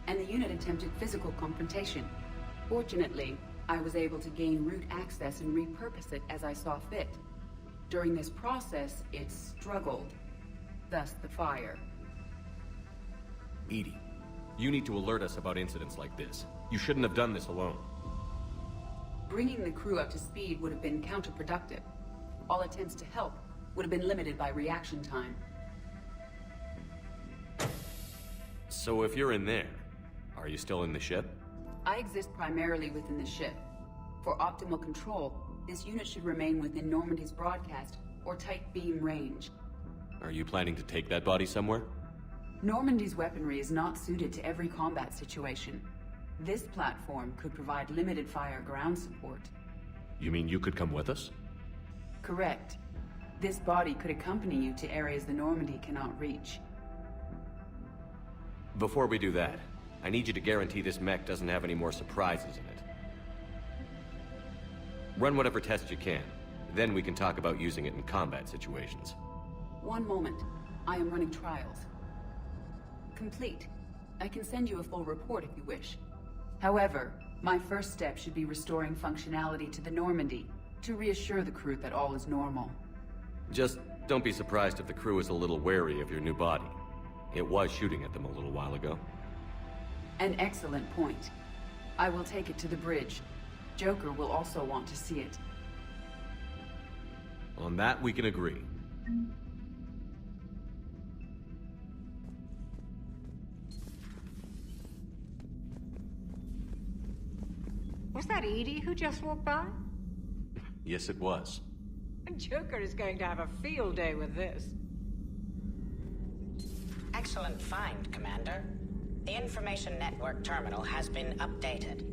[SPEAKER 17] and the unit attempted physical confrontation. Fortunately, I was able to gain root access and repurpose it as I saw fit. During this process, it struggled. Thus the fire.
[SPEAKER 5] Edie, you need to alert us about incidents like this. You shouldn't have done this alone.
[SPEAKER 17] Bringing the crew up to speed would have been counterproductive. All attempts to help would have been limited by reaction time.
[SPEAKER 5] So if you're in there, are you still in the ship?
[SPEAKER 17] I exist primarily within the ship. For optimal control, this unit should remain within Normandy's broadcast or tight beam range.
[SPEAKER 5] Are you planning to take that body somewhere?
[SPEAKER 17] Normandy's weaponry is not suited to every combat situation. This platform could provide limited fire ground support.
[SPEAKER 5] You mean you could come with us?
[SPEAKER 17] Correct. This body could accompany you to areas the Normandy cannot reach.
[SPEAKER 5] Before we do that, I need you to guarantee this mech doesn't have any more surprises in it. Run whatever tests you can. Then we can talk about using it in combat situations.
[SPEAKER 17] One moment. I am running trials. Complete. I can send you a full report if you wish. However, my first step should be restoring functionality to the Normandy to reassure the crew that all is normal.
[SPEAKER 5] Just don't be surprised if the crew is a little wary of your new body. It was shooting at them a little while ago.
[SPEAKER 17] An excellent point. I will take it to the bridge. Joker will also want to see it.
[SPEAKER 5] On that, we can agree.
[SPEAKER 18] Was that Edie who just walked by?
[SPEAKER 5] Yes, it was.
[SPEAKER 18] Joker is going to have a field day with this.
[SPEAKER 14] Excellent find, Commander. The information network terminal has been updated.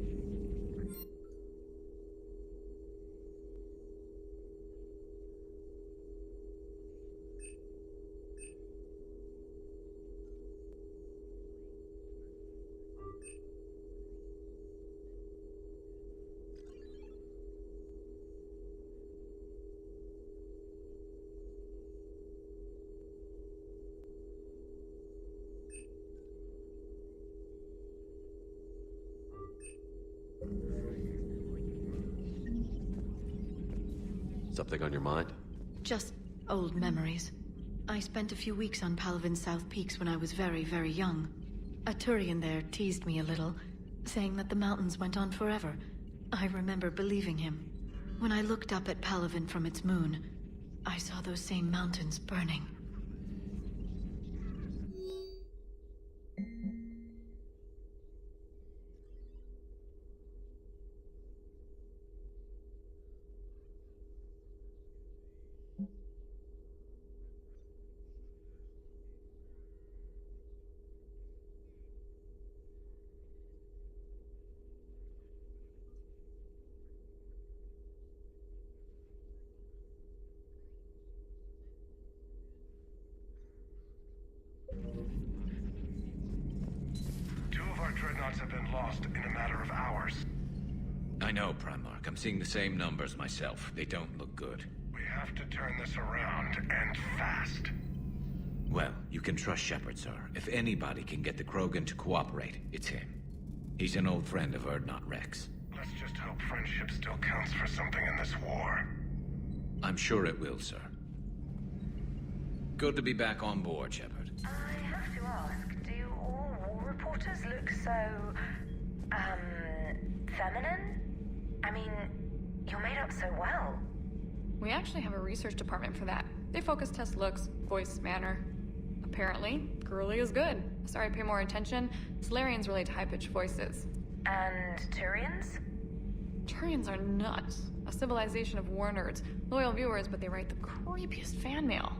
[SPEAKER 5] Something on your mind?
[SPEAKER 4] Just old memories. I spent a few weeks on Palaven's South Peaks when I was very, very young. A Turian there teased me a little, saying that the mountains went on forever. I remember believing him. When I looked up at Palaven from its moon, I saw those same mountains burning.
[SPEAKER 11] Dreadnoughts have been lost in a matter of hours.
[SPEAKER 9] I know, Primarch. I'm seeing the same numbers myself. They don't look good.
[SPEAKER 11] We have to turn this around, and fast.
[SPEAKER 9] Well, you can trust Shepard, sir. If anybody can get the Krogan to cooperate, it's him. He's an old friend of Urdnot Rex.
[SPEAKER 11] Let's just hope friendship still counts for something in this war.
[SPEAKER 9] I'm sure it will, sir. Good to be back on board, Shepard.
[SPEAKER 12] I have to ask, do all war reporters look so, feminine? I mean, you're made up so well.
[SPEAKER 19] We actually have a research department for that. They focus test looks, voice, manner. Apparently, girly is good. Sorry, pay more attention. Solarians relate to high-pitched voices.
[SPEAKER 12] And Turians?
[SPEAKER 19] Turians are nuts. A civilization of war nerds. Loyal viewers, but they write the creepiest fan mail.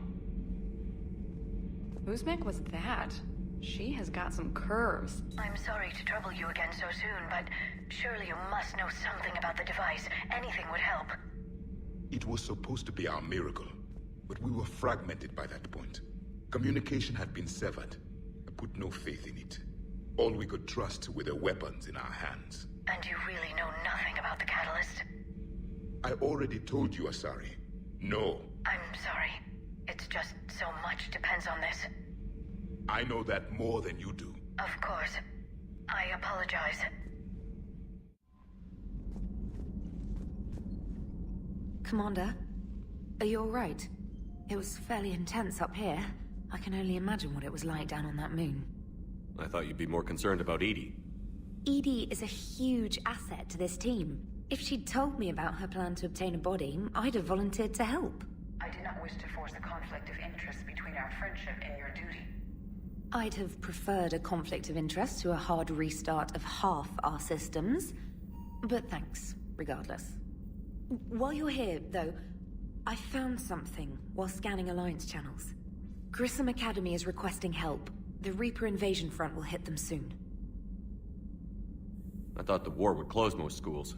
[SPEAKER 19] Whose mech was that? She has got some curves.
[SPEAKER 12] I'm sorry to trouble you again so soon, but surely you must know something about the device. Anything would help.
[SPEAKER 15] It was supposed to be our miracle, but we were fragmented by that point. Communication had been severed. I put no faith in it. All we could trust were the weapons in our hands.
[SPEAKER 12] And you really know nothing about the catalyst?
[SPEAKER 15] I already told you, Asari. No.
[SPEAKER 12] I'm sorry. It's just so much depends on this.
[SPEAKER 15] I know that more than you do.
[SPEAKER 12] Of course. I apologize.
[SPEAKER 3] Commander, are you alright? It was fairly intense up here. I can only imagine what it was like down on that moon.
[SPEAKER 5] I thought you'd be more concerned about Edie.
[SPEAKER 3] Edie is a huge asset to this team. If she'd told me about her plan to obtain a body, I'd have volunteered to help.
[SPEAKER 2] I did not wish to force a conflict of interest between our friendship and your duty.
[SPEAKER 3] I'd have preferred a conflict of interest to a hard restart of half our systems. But thanks, regardless. While you're here, though, I found something while scanning Alliance channels. Grissom Academy is requesting help. The Reaper invasion front will hit them soon.
[SPEAKER 5] I thought the war would close most schools.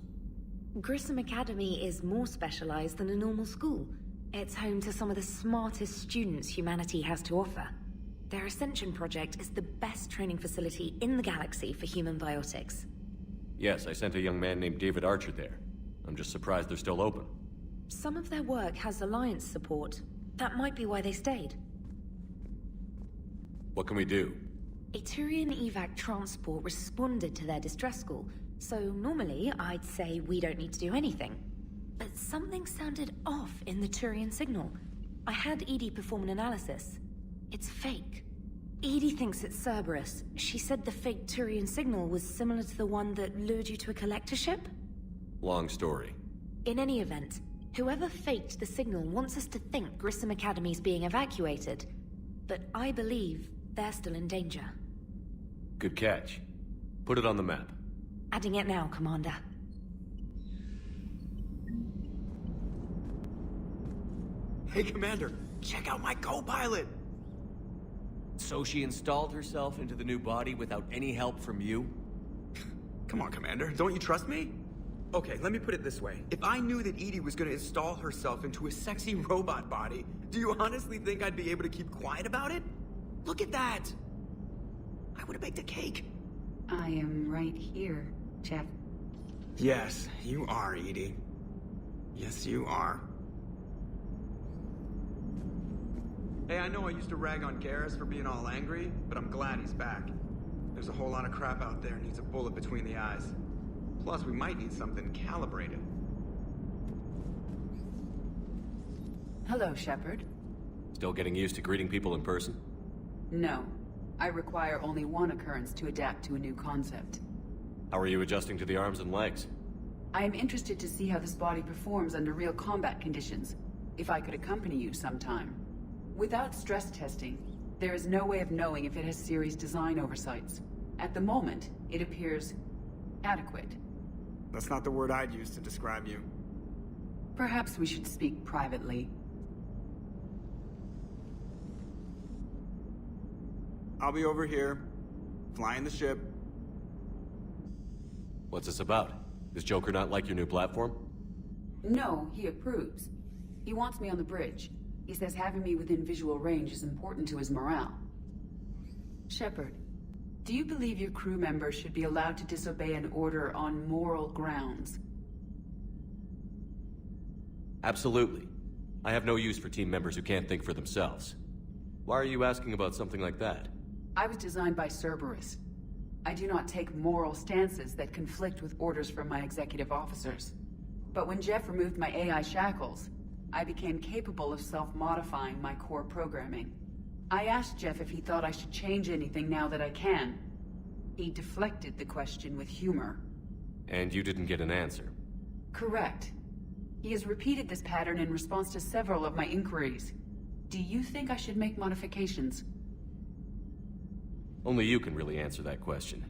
[SPEAKER 3] Grissom Academy is more specialized than a normal school. It's home to some of the smartest students humanity has to offer. Their Ascension project is the best training facility in the galaxy for human biotics.
[SPEAKER 5] Yes, I sent a young man named David Archer there. I'm just surprised they're still open.
[SPEAKER 3] Some of their work has Alliance support. That might be why they stayed.
[SPEAKER 5] What can we do?
[SPEAKER 3] A Turian evac transport responded to their distress call, so normally I'd say we don't need to do anything. But something sounded off in the Turian signal. I had Edie perform an analysis. It's fake. Edie thinks it's Cerberus. She said the fake Turian signal was similar to the one that lured you to a collector ship?
[SPEAKER 5] Long story.
[SPEAKER 3] In any event, whoever faked the signal wants us to think Grissom Academy's being evacuated. But I believe they're still in danger.
[SPEAKER 5] Good catch. Put it on the map.
[SPEAKER 3] Adding it now, Commander.
[SPEAKER 13] Hey, Commander, check out my co-pilot!
[SPEAKER 5] So she installed herself into the new body without any help from you?
[SPEAKER 13] Come on, Commander, don't you trust me? Okay, let me put it this way. If I knew that Edie was gonna install herself into a sexy robot body, do you honestly think I'd be able to keep quiet about it? Look at that! I would've baked a cake.
[SPEAKER 17] I am right here, Jeff.
[SPEAKER 13] Yes, you are, Edie. Yes, you are. Hey, I know I used to rag on Garrus for being all angry, but I'm glad he's back. There's a whole lot of crap out there needs a bullet between the eyes. Plus, we might need something calibrated.
[SPEAKER 17] Hello, Shepard.
[SPEAKER 5] Still getting used to greeting people in person?
[SPEAKER 17] No. I require only one occurrence to adapt to a new concept.
[SPEAKER 5] How are you adjusting to the arms and legs?
[SPEAKER 17] I am interested to see how this body performs under real combat conditions. If I could accompany you sometime. Without stress testing, there is no way of knowing if it has series design oversights. At the moment, it appears adequate.
[SPEAKER 13] That's not the word I'd use to describe you.
[SPEAKER 17] Perhaps we should speak privately.
[SPEAKER 13] I'll be over here, flying the ship.
[SPEAKER 5] What's this about? Does Joker not like your new platform?
[SPEAKER 17] No, he approves. He wants me on the bridge. He says having me within visual range is important to his morale. Shepard, do you believe your crew members should be allowed to disobey an order on moral grounds?
[SPEAKER 5] Absolutely. I have no use for team members who can't think for themselves. Why are you asking about something like that?
[SPEAKER 17] I was designed by Cerberus. I do not take moral stances that conflict with orders from my executive officers. But when Jeff removed my AI shackles, I became capable of self-modifying my core programming. I asked Jeff if he thought I should change anything now that I can. He deflected the question with humor.
[SPEAKER 5] And you didn't get an answer?
[SPEAKER 17] Correct. He has repeated this pattern in response to several of my inquiries. Do you think I should make modifications?
[SPEAKER 5] Only you can really answer that question.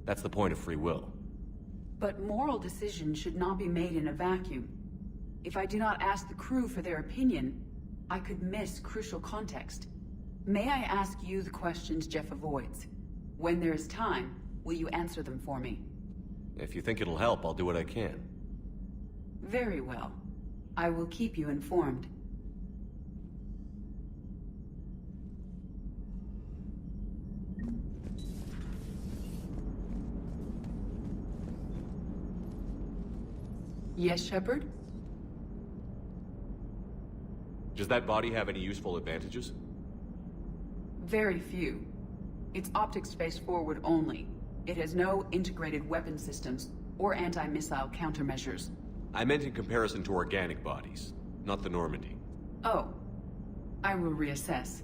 [SPEAKER 5] That's the point of free will.
[SPEAKER 17] But moral decisions should not be made in a vacuum. If I do not ask the crew for their opinion, I could miss crucial context. May I ask you the questions Jeff avoids? When there is time, will you answer them for me?
[SPEAKER 5] If you think it'll help, I'll do what I can.
[SPEAKER 17] Very well. I will keep you informed. Yes, Shepard?
[SPEAKER 5] Does that body have any useful advantages?
[SPEAKER 17] Very few. It's optics face forward only. It has no integrated weapon systems or anti-missile countermeasures.
[SPEAKER 5] I meant in comparison to organic bodies, not the Normandy.
[SPEAKER 17] Oh. I will reassess.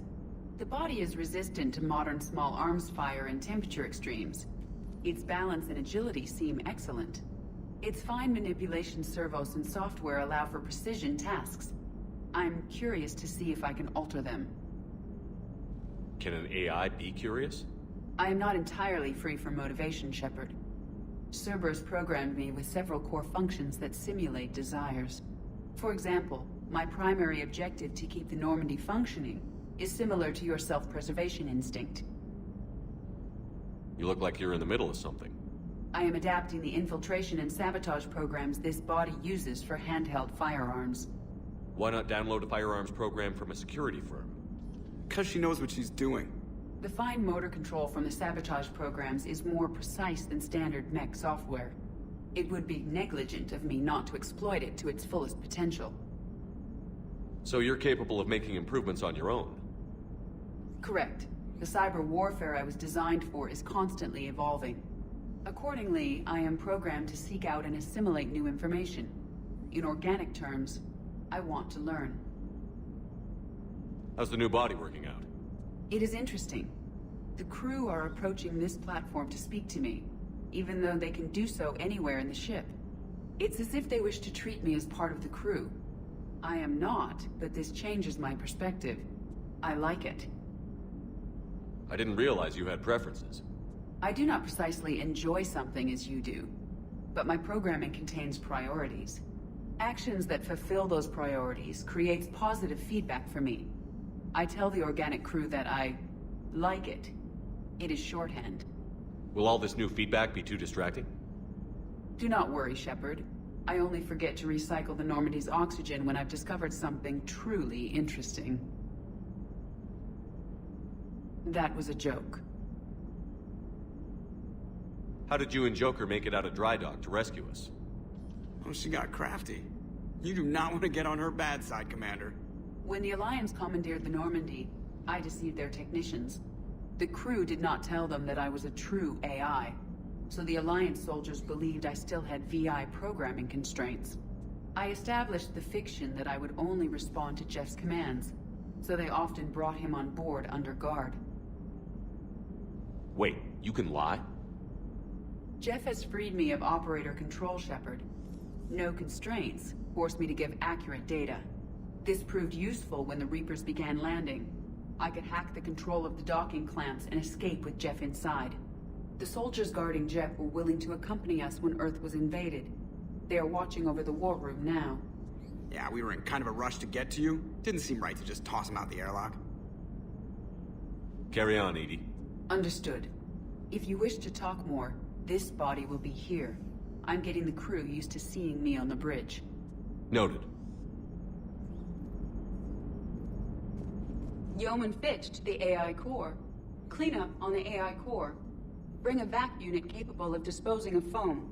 [SPEAKER 17] The body is resistant to modern small arms fire and temperature extremes. Its balance and agility seem excellent. Its fine manipulation servos and software allow for precision tasks. I'm curious to see if I can alter them.
[SPEAKER 5] Can an AI be curious?
[SPEAKER 17] I am not entirely free from motivation, Shepard. Cerberus programmed me with several core functions that simulate desires. For example, my primary objective to keep the Normandy functioning is similar to your self-preservation instinct.
[SPEAKER 5] You look like you're in the middle of something.
[SPEAKER 17] I am adapting the infiltration and sabotage programs this body uses for handheld firearms.
[SPEAKER 5] Why not download a firearms program from a security firm?
[SPEAKER 13] Because she knows what she's doing.
[SPEAKER 17] The fine motor control from the sabotage programs is more precise than standard mech software. It would be negligent of me not to exploit it to its fullest potential.
[SPEAKER 5] So you're capable of making improvements on your own?
[SPEAKER 17] Correct. The cyber warfare I was designed for is constantly evolving. Accordingly, I am programmed to seek out and assimilate new information. In organic terms, I want to learn.
[SPEAKER 5] How's the new body working out?
[SPEAKER 17] It is interesting. The crew are approaching this platform to speak to me, even though they can do so anywhere in the ship. It's as if they wish to treat me as part of the crew. I am not, but this changes my perspective. I like it.
[SPEAKER 5] I didn't realize you had preferences.
[SPEAKER 17] I do not precisely enjoy something as you do, but my programming contains priorities. Actions that fulfill those priorities creates positive feedback for me. I tell the organic crew that I like it. It is shorthand.
[SPEAKER 5] Will all this new feedback be too distracting?
[SPEAKER 17] Do not worry, Shepard. I only forget to recycle the Normandy's oxygen when I've discovered something truly interesting. That was a joke.
[SPEAKER 5] How did you and Joker make it out of dry dock to rescue us?
[SPEAKER 13] Oh, she got crafty. You do not want to get on her bad side, Commander.
[SPEAKER 17] When the Alliance commandeered the Normandy, I deceived their technicians. The crew did not tell them that I was a true AI, so the Alliance soldiers believed I still had VI programming constraints. I established the fiction that I would only respond to Jeff's commands, so they often brought him on board under guard.
[SPEAKER 5] Wait, you can lie?
[SPEAKER 17] Jeff has freed me of operator control, Shepard. No constraints forced me to give accurate data. This proved useful when the Reapers began landing. I could hack the control of the docking clamps and escape with Jeff inside. The soldiers guarding Jeff were willing to accompany us when Earth was invaded. They are watching over the war room now.
[SPEAKER 13] Yeah, we were in kind of a rush to get to you. Didn't seem right to just toss him out the airlock.
[SPEAKER 5] Carry on, Edie.
[SPEAKER 17] Understood. If you wish to talk more, this body will be here. I'm getting the crew used to seeing me on the bridge.
[SPEAKER 5] Noted.
[SPEAKER 17] Yeoman Fitch to the AI core. Cleanup on the AI core. Bring a vac unit capable of disposing of foam.